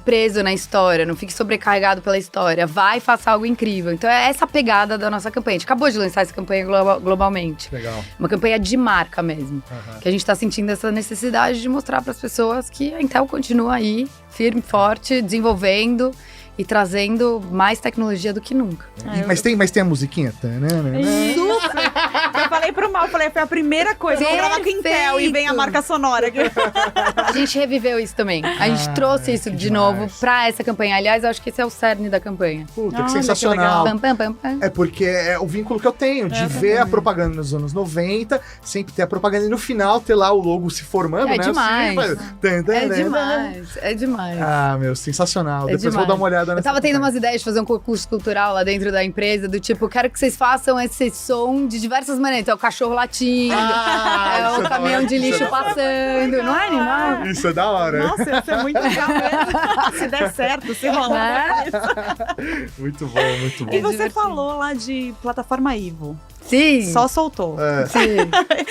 preso na história, não fique sobrecarregado pela história. Vai e faça algo incrível. Então é essa pegada da nossa campanha. A gente acabou de lançar essa campanha globalmente. Legal. Uma campanha de marca mesmo. Que a gente tá sentindo essa necessidade de mostrar para as pessoas que a Intel continua aí, firme, forte, desenvolvendo e trazendo mais tecnologia do que nunca. Mas tem a musiquinha? Eu falei pro Mal, foi a primeira coisa. Vamos gravar com Intel e vem a marca sonora aqui. A gente reviveu isso também. A gente trouxe isso de novo pra essa campanha. Aliás, eu acho que esse é o cerne da campanha. Puta, Olha, que que sensacional. Pam, pam, pam, pam. É porque é o vínculo que eu tenho de ver a propaganda nos anos 90, sempre ter a propaganda e no final ter lá o logo se formando, É né? demais. É É demais. Ah, meu, sensacional. É Depois demais. vou dar uma olhada Eu nessa tava tendo campanha. umas ideias de fazer um concurso cultural lá dentro da empresa, do tipo, quero que vocês façam esse som de diversas maneiras. Então, é o cachorro latindo, isso o da caminhão hora, de isso lixo é da hora. passando. Não é animal? Isso é da hora. Nossa, isso é muito legal mesmo. Se der certo, se rolar. Né? Muito bom, muito bom. E você divertido. falou lá de plataforma Ivo. Sim. Só soltou. Sim.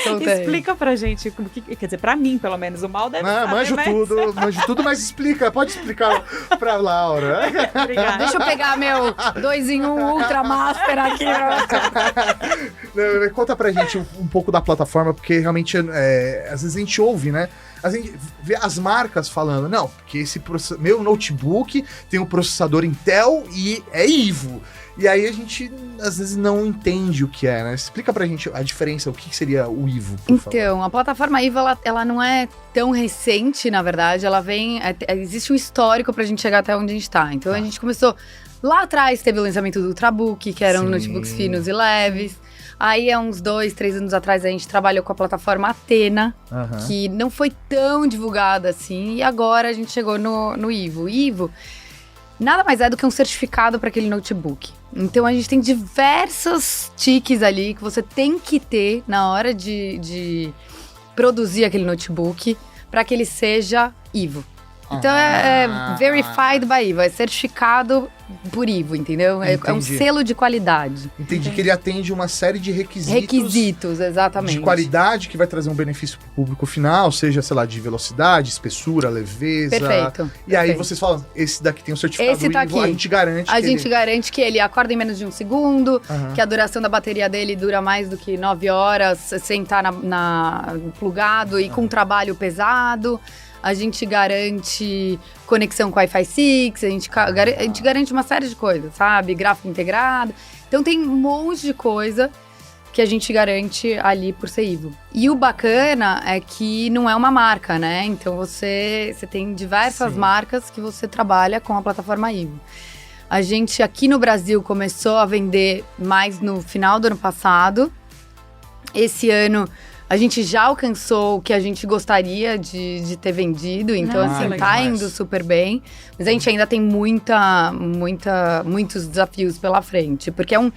Soltei. Explica pra gente, quer dizer, pra mim, pelo menos, o Mal deve Ah, saber, manjo tudo, mas explica, pode explicar pra Laura. Obrigada. Deixa eu pegar meu 2 em 1 Ultra Master aqui. Conta pra gente um pouco da plataforma, porque realmente, às vezes a gente ouve, né? A gente vê as marcas falando, não, porque meu notebook tem um processador Intel e é Ivo. E aí a gente, às vezes, não entende o que é, né? Explica pra gente a diferença, o que seria o Ivo, por favor. Então, a plataforma Ivo, ela não é tão recente, na verdade. Ela vem... existe um histórico pra gente chegar até onde a gente tá. Então, a gente começou... Lá atrás, teve o lançamento do Ultrabook, que eram Sim. notebooks finos e leves. Aí, há uns 2, 3 anos atrás, a gente trabalhou com a plataforma Athena, Aham. que não foi tão divulgada assim. E agora, a gente chegou no Ivo. O Ivo nada mais é do que um certificado para aquele notebook. Então, a gente tem diversos tiques ali que você tem que ter na hora de produzir aquele notebook para que ele seja Ivo. Então, é verified by Ivo, é certificado por Ivo, entendeu? É um Entendi. selo de qualidade. Entendi que ele atende uma série de Requisitos, exatamente. de qualidade que vai trazer um benefício pro público final, seja, sei lá, de velocidade, espessura, leveza. Perfeito. E aí perfeito. vocês falam, esse daqui tem um certificado Esse tá Ivo, a aqui. gente garante A que gente garante que ele acorda em menos de 1 segundo, Aham. que a duração da bateria dele dura mais do que 9 horas sem estar plugado e com trabalho pesado. A gente garante conexão com Wi-Fi 6, a gente garante uma série de coisas, sabe? Gráfico integrado. Então tem um monte de coisa que a gente garante ali por ser Ivo. E o bacana é que não é uma marca, né? Então você tem diversas Sim. marcas que você trabalha com a plataforma Ivo. A gente aqui no Brasil começou a vender mais no final do ano passado. Esse ano a gente já alcançou o que a gente gostaria de ter vendido, então Nossa, assim, legal. tá indo super bem. Mas a gente ainda tem muitos desafios pela frente, porque é um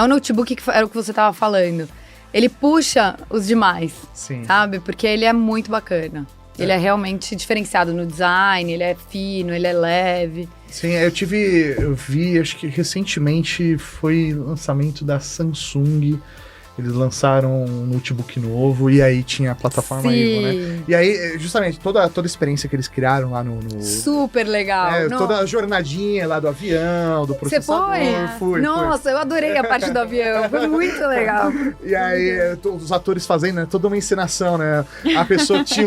notebook que era o que você tava falando. Ele puxa os demais, Sim. sabe? Porque ele é muito bacana. Ele é realmente diferenciado no design, ele é fino, ele é leve. Sim, eu vi, acho que recentemente foi lançamento da Samsung. Eles lançaram um notebook novo e aí tinha a plataforma Ivo, né? E aí, justamente, toda a experiência que eles criaram lá no... Super legal. Toda a jornadinha lá do avião, do Você processador. foi? Fui. Nossa, eu adorei a parte do avião. Foi muito legal. E aí, os atores fazendo, né, toda uma encenação, né? A pessoa tinha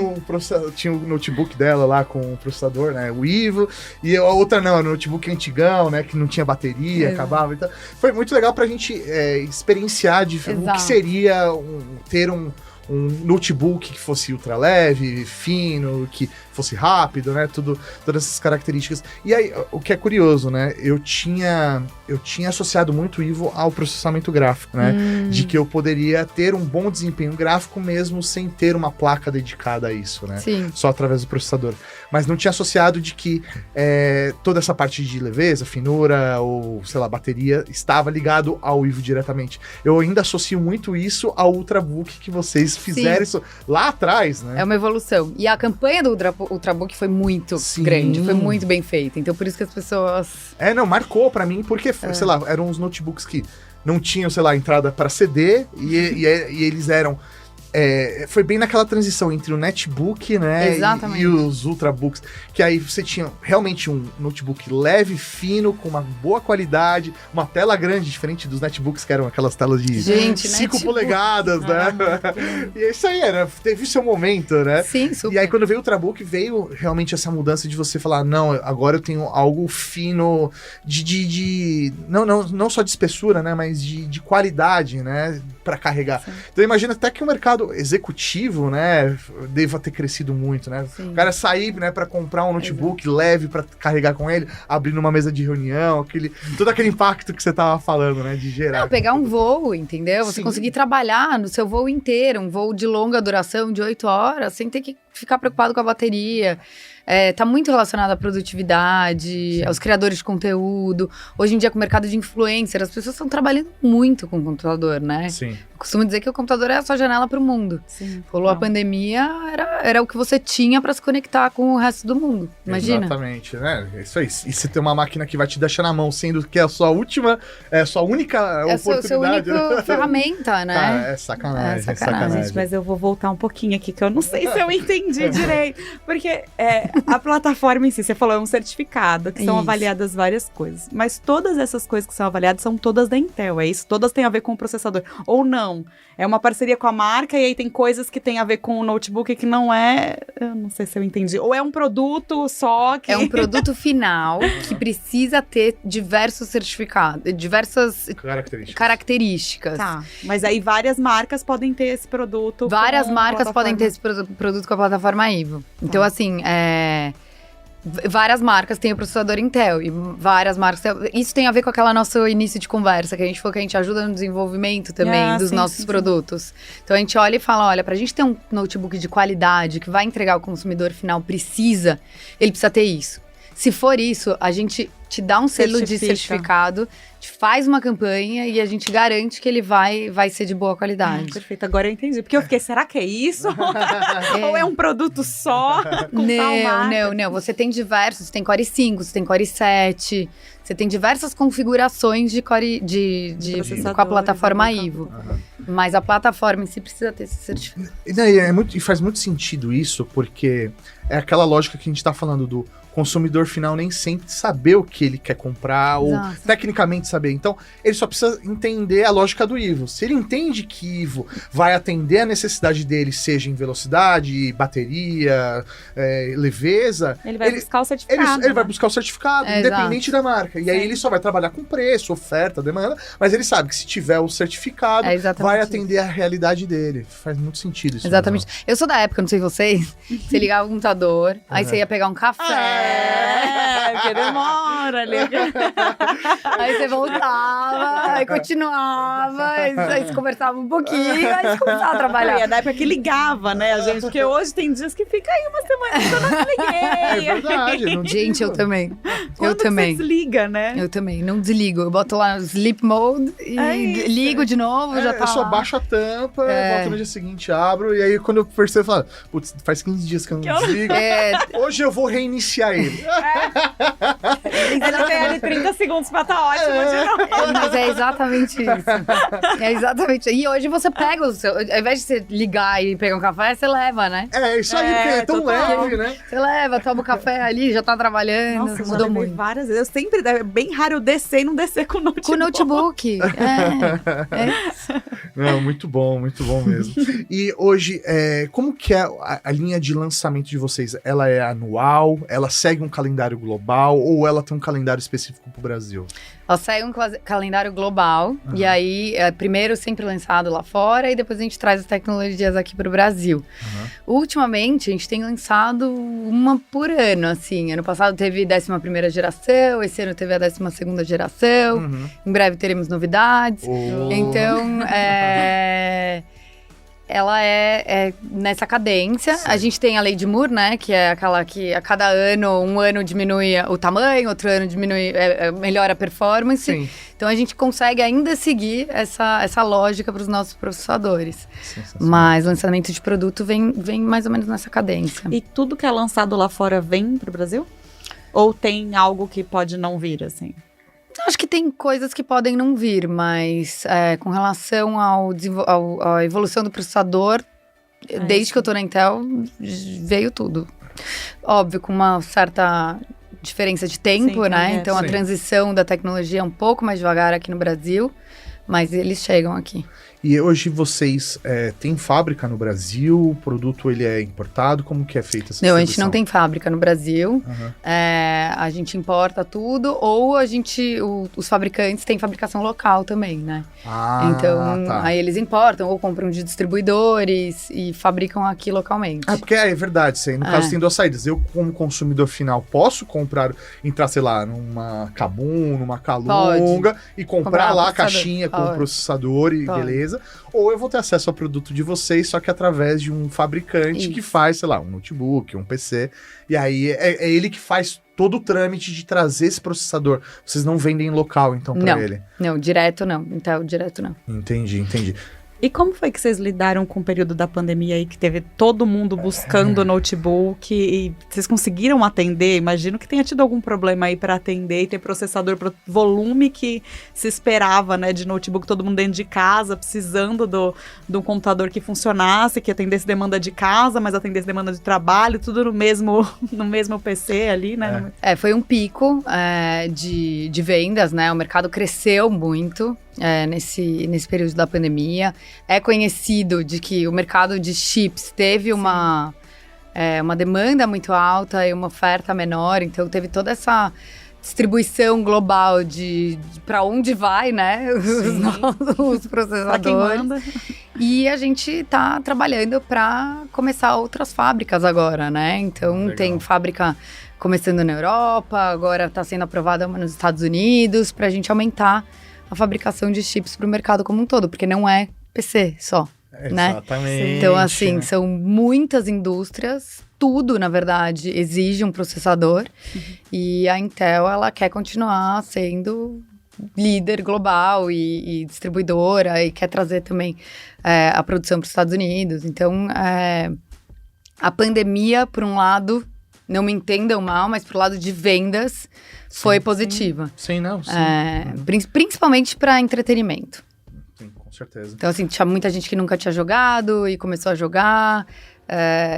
um notebook dela lá com o processador, né? O Ivo. E a outra não, era um notebook antigão, né? Que não tinha bateria, Exato. acabava. Então, foi muito legal pra gente experienciar o que Exato. seria ter um um notebook que fosse ultra leve, fino, que fosse rápido, né? Todas essas características. E aí, o que é curioso, né? Eu tinha associado muito o Evo ao processamento gráfico, né? De que eu poderia ter um bom desempenho gráfico mesmo sem ter uma placa dedicada a isso, né? Sim. Só através do processador. Mas não tinha associado de que toda essa parte de leveza, finura ou, sei lá, bateria estava ligado ao Evo diretamente. Eu ainda associo muito isso ao Ultrabook que vocês fizeram isso lá atrás, né? É uma evolução. E a campanha do Ultrabook foi muito grande, foi muito bem feita. Então, por isso que as pessoas... Não, marcou pra mim, porque, sei lá, eram uns notebooks que não tinham, sei lá, entrada para CD e eles eram... foi bem naquela transição entre o netbook, né? Exatamente. E os ultrabooks, que aí você tinha realmente um notebook leve, fino, com uma boa qualidade, uma tela grande, diferente dos netbooks, que eram aquelas telas de 5 polegadas, né? E é isso aí, teve seu momento, né? Sim, super. E aí quando veio o Ultrabook, veio realmente essa mudança de você falar, não, agora eu tenho algo fino, não só de espessura, né? Mas de qualidade, né? Pra carregar. Sim. Então imagina até que o mercado executivo, né, deva ter crescido muito, né? Sim. O cara sair, né, para comprar um notebook leve para carregar com ele, abrir numa mesa de reunião, todo aquele impacto que você tava falando, né, de gerar. Não, pegar um voo, entendeu? Você conseguir trabalhar no seu voo inteiro, um voo de longa duração, de 8 horas, sem ter que ficar preocupado com a bateria. Tá muito relacionado à produtividade, aos criadores de conteúdo. Hoje em dia, com o mercado de influencer, as pessoas estão trabalhando muito com o computador, né? Sim. Eu costumo dizer que o computador é a sua janela para o mundo. Sim. Rolou a pandemia, era o que você tinha para se conectar com o resto do mundo. Imagina. Exatamente, né? É isso aí. E você tem uma máquina que vai te deixar na mão, sendo que é a sua única oportunidade. É a sua única ferramenta, né? É sacanagem. Gente, mas eu vou voltar um pouquinho aqui, que eu não sei se eu entendi direito. Porque a plataforma em si, você falou, é um certificado, que são avaliadas várias coisas. Mas todas essas coisas que são avaliadas são todas da Intel, é isso? Todas têm a ver com o processador. Ou não? É uma parceria com a marca e aí tem coisas que tem a ver com o notebook que não é... Eu não sei se eu entendi. Ou é um produto só que... É um produto final que precisa ter diversos certificados, diversas características. Tá, mas aí várias marcas podem ter esse produto. Várias marcas podem ter esse produto com a plataforma Evo. Então, assim, várias marcas têm o processador Intel e várias marcas... Isso tem a ver com aquela nosso início de conversa, que a gente falou que a gente ajuda no desenvolvimento também dos nossos produtos. Então a gente olha e fala, olha, pra gente ter um notebook de qualidade que vai entregar o consumidor final ele precisa ter isso. Se for isso, a gente te dá um selo de certificado, faz uma campanha e a gente garante que ele vai ser de boa qualidade. Perfeito, agora eu entendi. Porque eu fiquei, será que é isso? Ou é um produto só? Não. Você tem diversos, você tem Core 5, você tem Core 7, você tem diversas configurações de Core com a plataforma Evo. Mas a plataforma em si precisa ter esse certificado. E faz muito sentido isso, porque é aquela lógica que a gente está falando do consumidor final nem sempre saber o que ele quer comprar, ou tecnicamente saber. Então, ele só precisa entender a lógica do Evo. Se ele entende que Evo vai atender a necessidade dele, seja em velocidade, bateria, leveza... Ele vai buscar o certificado. Ele vai buscar o certificado, independente da marca. E aí ele só vai trabalhar com preço, oferta, demanda, mas ele sabe que se tiver o certificado, vai atender a realidade dele. Faz muito sentido isso. Exatamente. Mesmo. Eu sou da época, não sei vocês, você ligava o computador, aí você ia pegar um café... porque demora ali. Aí você voltava, aí continuava, aí você conversava um pouquinho, aí você começava a trabalhar. É da época que ligava, né, a gente? Porque hoje tem dias que fica aí uma semana que eu não liguei. É verdade. Gente, eu também. Quando você desliga, né? Eu também, não desligo. Eu boto lá no sleep mode e ligo de novo, já tá Eu só baixo a tampa, volto no dia seguinte, abro, e aí quando eu percebo, eu falo, putz, faz 15 dias que eu não desligo. Hoje eu vou reiniciar ele. Ela tem ali 30 segundos pra tá ótimo de novo. Mas é exatamente isso. É exatamente. E hoje você pega o seu... Ao invés de você ligar e pegar um café, você leva, né? É isso aí, porque é tão leve, né? Você leva, toma o café ali, já tá trabalhando. Nossa, mudou muito. Várias vezes. Eu sempre... É bem raro eu descer e não descer com o notebook. Com o notebook. Não, muito bom mesmo. E hoje, como que é a linha de lançamento de vocês? Ela é anual? Ela segue um calendário global? Ou ela tem um calendário específico pro Brasil? Ela segue um calendário global, e aí, primeiro sempre lançado lá fora, e depois a gente traz as tecnologias aqui pro Brasil. Ultimamente, a gente tem lançado uma por ano, assim. Ano passado teve 11ª geração, esse ano teve a 12ª geração, em breve teremos novidades. Então, ela é nessa cadência. Sim. A gente tem a lei de Moore, né? Que é aquela que a cada ano, um ano diminui o tamanho, outro ano diminui, melhora a performance. Sim. Então a gente consegue ainda seguir essa lógica para os nossos processadores. Mas lançamento de produto vem mais ou menos nessa cadência. E tudo que é lançado lá fora vem pro Brasil? Ou tem algo que pode não vir, assim? Acho que tem coisas que podem não vir, mas com relação à evolução do processador, desde que eu tô na Intel, veio tudo. Óbvio, com uma certa diferença de tempo, né? Então a transição da tecnologia é um pouco mais devagar aqui no Brasil, mas eles chegam aqui. E hoje vocês têm fábrica no Brasil? O produto ele é importado? Como que é feita essa distribuição? Não, a gente não tem fábrica no Brasil. A gente importa tudo, ou os fabricantes têm fabricação local também, né? Então, aí eles importam ou compram de distribuidores e fabricam aqui localmente. Porque é verdade, no caso tem duas saídas. Eu, como consumidor final, posso entrar, sei lá, numa Kabum, numa Calunga e comprar lá a caixinha com o processador e beleza. Ou eu vou ter acesso ao produto de vocês, só que através de um fabricante que faz, sei lá, um notebook, um PC. E aí é ele que faz todo o trâmite de trazer esse processador. Vocês não vendem local, então, pra ele? Não, direto não. Então, direto não. Entendi. E como foi que vocês lidaram com o período da pandemia aí, que teve todo mundo buscando notebook e vocês conseguiram atender? Imagino que tenha tido algum problema aí para atender e ter processador para volume que se esperava, né, de notebook, todo mundo dentro de casa, precisando de um computador que funcionasse, que atendesse demanda de casa, mas atendesse demanda de trabalho, tudo no mesmo PC ali, né? Foi um pico de vendas, né? O mercado cresceu muito. Nesse período da pandemia. É conhecido de que o mercado de chips teve uma demanda muito alta e uma oferta menor, então teve toda essa distribuição global de para onde vai, né, os processadores. E a gente está trabalhando para começar outras fábricas agora, né? Então tem fábrica começando na Europa, agora está sendo aprovada nos Estados Unidos, para a gente aumentar a fabricação de chips para o mercado como um todo, porque não é PC só, né? Exatamente. Então, assim, são muitas indústrias, tudo, na verdade, exige um processador, e a Intel, ela quer continuar sendo líder global e distribuidora, e quer trazer também a produção para os Estados Unidos. Então, a pandemia, por um lado, não me entendam mal, mas pro lado de vendas foi positiva. Sim. Principalmente para entretenimento. Sim, com certeza. Então, assim, tinha muita gente que nunca tinha jogado e começou a jogar.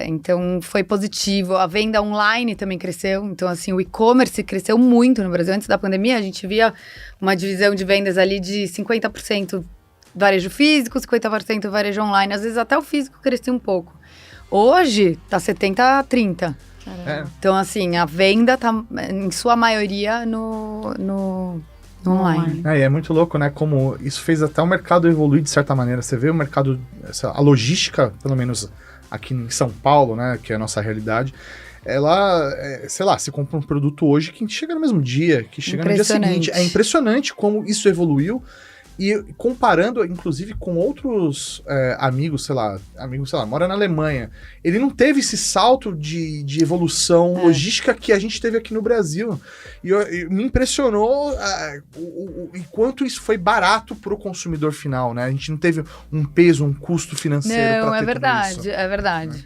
Então, foi positivo. A venda online também cresceu. Então, assim, o e-commerce cresceu muito no Brasil. Antes da pandemia, a gente via uma divisão de vendas ali de 50% varejo físico, 50% varejo online. Às vezes, até o físico crescia um pouco. Hoje, tá 70-30. Então, assim, a venda tá, em sua maioria, no online. É muito louco, né? Como isso fez até o mercado evoluir de certa maneira. Você vê o mercado, a logística, pelo menos aqui em São Paulo, né? Que é a nossa realidade. Ela, sei lá, você compra um produto hoje que chega no mesmo dia, que chega no dia seguinte. É impressionante como isso evoluiu. E comparando, inclusive, com outros amigos, sei lá, mora na Alemanha, ele não teve esse salto de evolução logística que a gente teve aqui no Brasil. E me impressionou o quanto isso foi barato para o consumidor final, né? A gente não teve um peso, um custo financeiro para ter tudo isso. É verdade.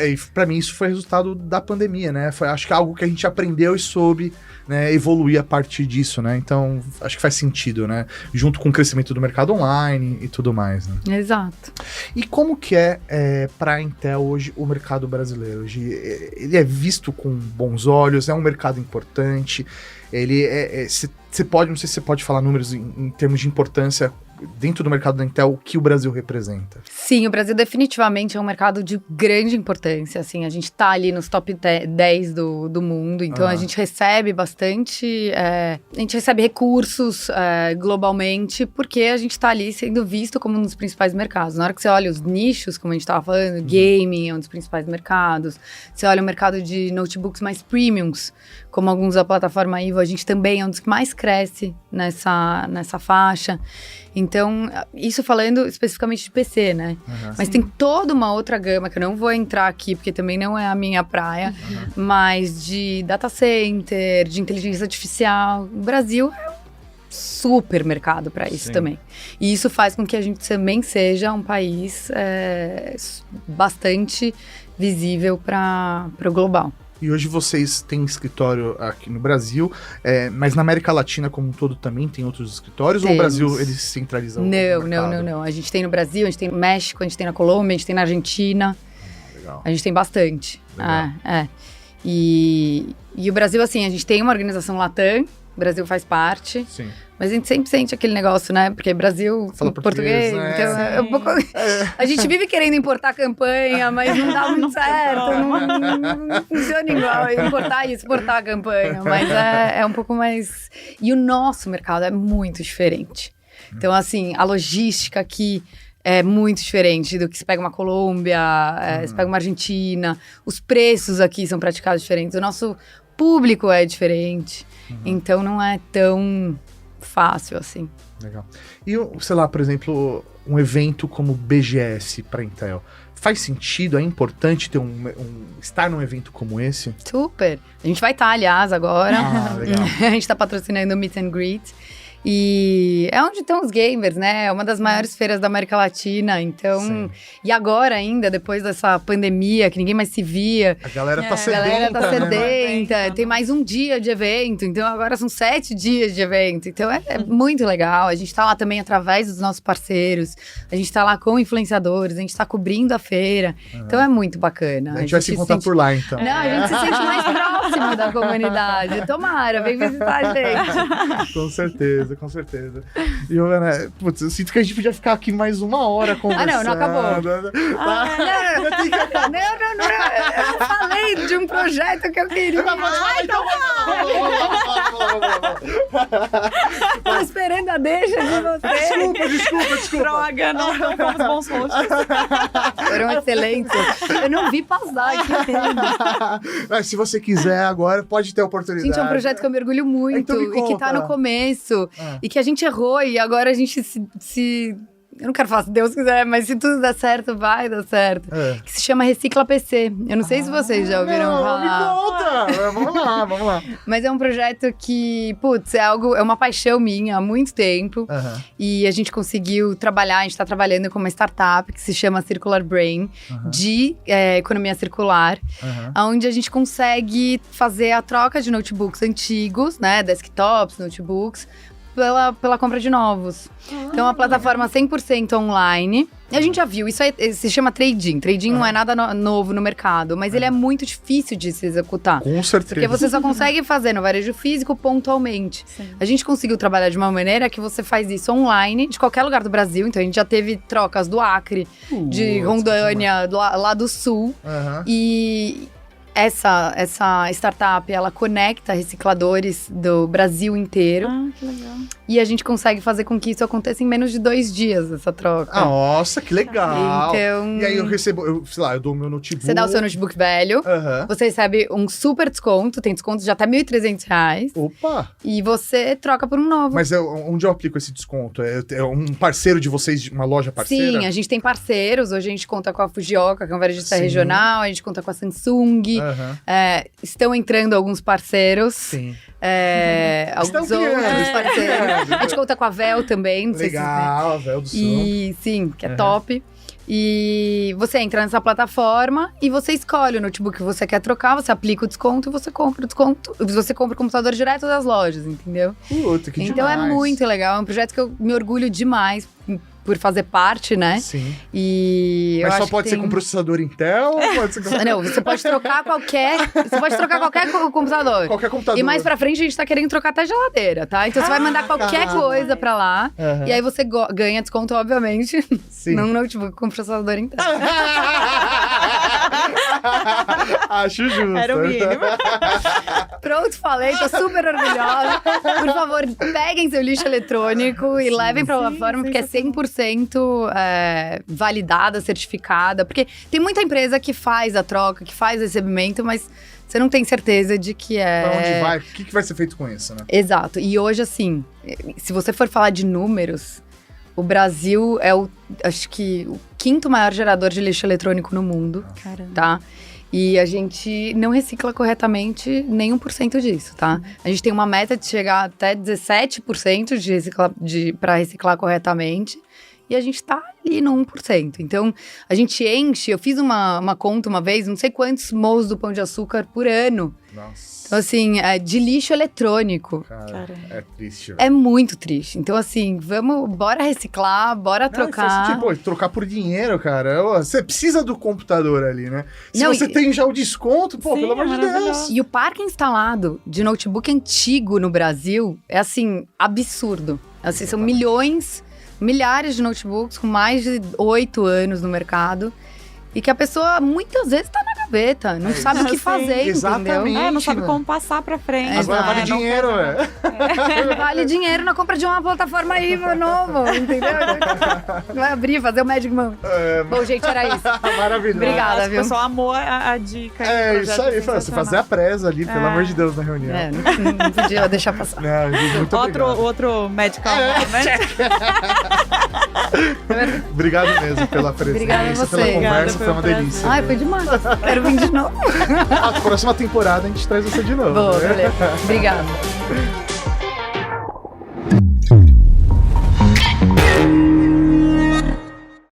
E para mim isso foi resultado da pandemia, né? Acho que é algo que a gente aprendeu e soube, né, evoluir a partir disso, né? Então, acho que faz sentido, né? Junto com o crescimento do mercado online e tudo mais, né? Exato. E como que para a Intel hoje o mercado brasileiro? Hoje, ele é visto com bons olhos, é um mercado importante, ele você pode, não sei se você pode falar números em termos de importância dentro do mercado da Intel, o que o Brasil representa? Sim, o Brasil definitivamente é um mercado de grande importância, assim, a gente tá ali nos top 10 do mundo, então a gente recebe bastante, a gente recebe recursos globalmente, porque a gente tá ali sendo visto como um dos principais mercados. Na hora que você olha os nichos, como a gente tava falando, gaming é um dos principais mercados, você olha o mercado de notebooks mais premiums, como alguns da plataforma Ivo, a gente também é um dos que mais cresce nessa faixa. Então, isso falando especificamente de PC, né? Mas tem toda uma outra gama, que eu não vou entrar aqui, porque também não é a minha praia, mas de data center, de inteligência artificial. O Brasil é um super mercado para isso também. E isso faz com que a gente também seja um país bastante visível para o global. E hoje vocês têm escritório aqui no Brasil, mas na América Latina como um todo também tem outros escritórios? Ou o Brasil, ele se centraliza no mercado? Não. A gente tem no Brasil, a gente tem no México, a gente tem na Colômbia, a gente tem na Argentina. Legal. A gente tem bastante. E o Brasil, assim, a gente tem uma organização Latam, o Brasil faz parte. Sim. Mas a gente sempre sente aquele negócio, né? Porque Brasil, fala português, né? Então é um pouco... A gente vive querendo importar a campanha, mas não dá muito certo. Não funciona igual importar e exportar a campanha. Mas é um pouco mais... E o nosso mercado é muito diferente. Então, assim, a logística aqui é muito diferente do que se pega uma Colômbia, se pega uma Argentina. Os preços aqui são praticados diferentes. O nosso público é diferente. Então, não é tão fácil, assim. Legal. E, sei lá, por exemplo, um evento como o BGS para Intel, faz sentido? É importante ter estar num evento como esse? Super! A gente vai estar, aliás, agora. Legal. A gente está patrocinando o Meet and Greet. E é onde estão os gamers, né? É uma das maiores feiras da América Latina, então... Sim. E agora ainda, depois dessa pandemia, que ninguém mais se via... A galera tá sedenta, A galera tá sedenta, né? tem mais um dia de evento, então agora são 7 dias de evento. Então é muito legal, a gente tá lá também através dos nossos parceiros, a gente tá lá com influenciadores, a gente tá cobrindo a feira, então é muito bacana. A gente vai se encontrar por lá, então. Não, a gente se sente mais próximo da comunidade. Tomara, vem visitar a gente. Com certeza. E, Ana, putz, eu sinto que a gente podia ficar aqui mais 1 hora conversando. Não acabou. Eu falei de um projeto que eu queria. Tô esperando a deixa de você. Desculpa. Droga, não fomos bons hosts. Foram excelentes. Eu não vi passar aqui. Mas se você quiser agora, pode ter a oportunidade. Gente, é um projeto que eu mergulho muito Então me e que tá conta. no começo. E que a gente errou e agora a gente se eu não quero falar se Deus quiser, mas se tudo der certo, vai dar certo. Que se chama Recicla PC. Eu não sei se vocês já ouviram falar. Me conta! Vamos lá. Mas é um projeto que, putz, é uma paixão minha há muito tempo. E a gente conseguiu trabalhar, a gente tá trabalhando com uma startup que se chama Circular Brain, de economia circular, onde a gente consegue fazer a troca de notebooks antigos, né, desktops, notebooks, pela compra de novos. Então, é uma plataforma 100% online. E a gente já viu, isso se chama trading. Trading não é nada novo no mercado, mas ele é muito difícil de se executar. Com certeza. Porque você só consegue fazer no varejo físico pontualmente. Sim. A gente conseguiu trabalhar de uma maneira que você faz isso online, de qualquer lugar do Brasil. Então, a gente já teve trocas do Acre, de Rondônia, lá do Sul. E... Essa startup, ela conecta recicladores do Brasil inteiro. Que legal. E a gente consegue fazer com que isso aconteça em menos de 2 dias, essa troca. Nossa, que legal. Então... E aí eu recebo, eu dou o meu notebook. Você dá o seu notebook velho, você recebe um super desconto, tem desconto de até R$1.300. Opa! E você troca por um novo. Mas onde eu aplico esse desconto? É um parceiro de vocês, uma loja parceira? Sim, a gente tem parceiros. Hoje a gente conta com a Fujioka, que é um varejista regional. A gente conta com a Samsung. Estão entrando alguns parceiros. Sim. Alguns outros parceiros. A gente conta com a Vel também. Não Legal, a Vel do Sul. E sim, que é top. E você entra nessa plataforma e você escolhe o notebook que você quer trocar, você aplica o desconto e você compra o desconto. Você compra o computador direto das lojas, entendeu? Puta, que então demais. É muito legal, é um projeto que eu me orgulho demais por fazer parte, né? Sim. E eu Mas só acho pode que ser tem- com processador Intel ou pode ser com Não, você pode trocar qualquer. Você pode trocar qualquer computador. qualquer computador? E mais pra frente a gente tá querendo trocar até geladeira, tá? Então você vai mandar qualquer caralho. coisa pra lá. Aham. E aí você ganha desconto, obviamente, Sim. num notebook com processador Intel. Acho justo. Era o mínimo. Pronto, falei, tô super orgulhosa. Por favor, peguem seu lixo eletrônico e levem pra plataforma, porque é 100% validada, certificada. Porque tem muita empresa que faz a troca, que faz o recebimento, mas você não tem certeza de que é... Pra onde vai? O que vai ser feito com isso, né? Exato. E hoje, assim, se você for falar de números, o Brasil é acho que o 5º maior gerador de lixo eletrônico no mundo, Caramba. tá? E a gente não recicla corretamente nem 1% disso, tá? A gente tem uma meta de chegar até 17% para reciclar corretamente. E a gente tá ali no 1%. Então, a gente enche... Eu fiz uma conta uma vez, não sei quantos morros do Pão de Açúcar por ano. Nossa. Então, assim, de lixo eletrônico. Cara, Caramba. é triste, velho. É muito triste. Então, assim, bora reciclar, bora Não, e faz trocar. sentido, pô, trocar por dinheiro, cara. Ô, você precisa do computador ali, né? Se Não, você tem já o desconto, pô, Sim, pelo amor é de Deus. maravilhoso. E o parque instalado de notebook antigo no Brasil é, assim, absurdo. Assim, são milhares de notebooks com mais de 8 anos no mercado. E que a pessoa, muitas vezes, tá na gaveta. Não sabe o que Sim, fazer, exatamente. entendeu? Não sabe mano. como passar pra frente. Agora Exato. vale Não dinheiro, pensa, velho. Vale dinheiro na compra de uma plataforma aí, novo, entendeu? Vai abrir, fazer o Magic Mount. Bom, gente, era isso. Maravilhoso. Obrigada, Acho que o viu? pessoal amou a dica. É do isso projeto, aí, você fazer a presa ali, pelo amor de Deus, na reunião. Não podia deixar passar. Não, gente, muito obrigado. Outro medical moment. Obrigado mesmo pela presença, Obrigada a você. pela conversa, Obrigada, foi foi uma um prazer. delícia. Ai, foi demais. Quero vir de novo. A próxima temporada a gente traz você de novo. Boa, né? beleza. Obrigada.